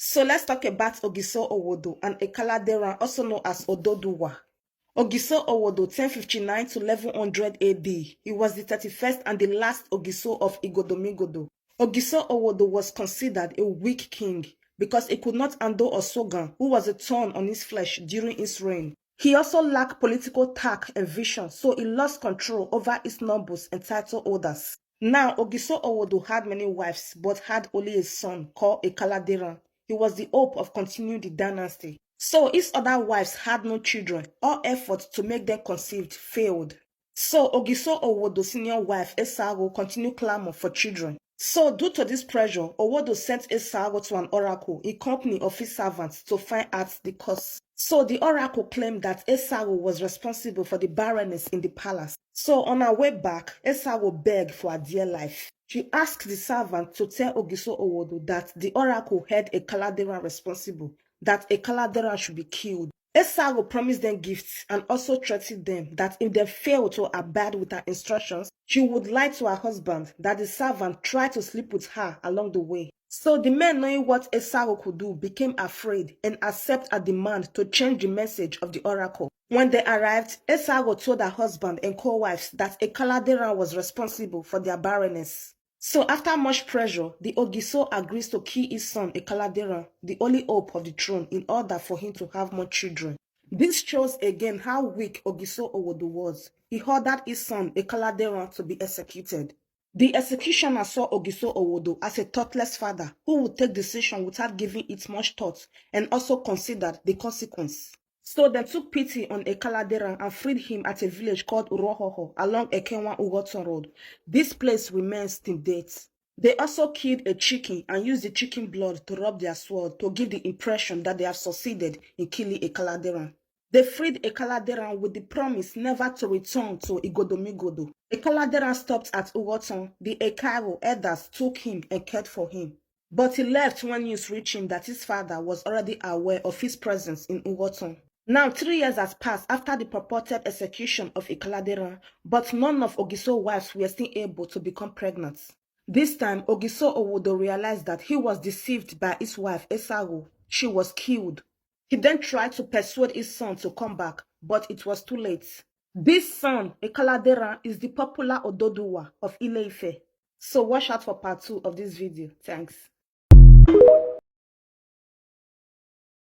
So let's talk about Ogiso Owodo and Ekaladeran, also known as Ododuwa. Ogiso Owodo, 1059 to 1100 AD. He was the 31st and the last Ogiso of Igodomigodo. Ogiso Owodo was considered a weak king because he could not handle Osogan, who was a thorn on his flesh during his reign. He also lacked political tact and vision, so he lost control over his nobles and title holders. Now, Ogiso Owodo had many wives, but had only a son called Ekaladeran. He was the hope of continuing the dynasty. So his other wives had no children. All efforts to make them conceived failed. So Ogiso Owodo's senior wife, Esago, continued clamor for children. So due to this pressure, Owodo sent Esago to an oracle in company of his servants to find out the cause. So the oracle claimed that Esago was responsible for the barrenness in the palace. So on her way back, Esago begged for her dear life. She asked the servant to tell Ogiso Owodo that the oracle held Ekaladeran responsible, that Ekaladeran should be killed. Esago promised them gifts and also threatened them that if they failed to abide with her instructions, she would lie to her husband that the servant tried to sleep with her along the way. So the men, knowing what Esago could do, became afraid and accepted a demand to change the message of the oracle. When they arrived, Esago told her husband and co-wives that Ekaladeran was responsible for their barrenness. So after much pressure, the Ogiso agrees to kill his son Ekaladeran, the only hope of the throne, in order for him to have more children. This shows again how weak Ogiso Owodo was. He ordered his son Ekaladeran to be executed. The executioner saw Ogiso Owodo as a thoughtless father who would take decision without giving it much thought and also considered the consequence. So they took pity on Ekaladeran and freed him at a village called Urohoho along Ekenwa Ugoton Road. This place remains till date. They also killed a chicken and used the chicken blood to rub their sword to give the impression that they have succeeded in killing Ekaladeran. They freed Ekaladeran with the promise never to return to Igodomigodo. Ekaladeran stopped at Ugoton. The Ekairo elders took him and cared for him. But he left when news reached him that his father was already aware of his presence in Ugoton. Now 3 years has passed after the purported execution of Ekaladeran, but none of Ogiso's wives were still able to become pregnant. This time, Ogiso Owodo realized that he was deceived by his wife Esago. She was killed. He then tried to persuade his son to come back, but it was too late. This son, Ekaladeran, is the popular Ododuwa of Ile-Ife. So watch out for part 2 of this video. Thanks.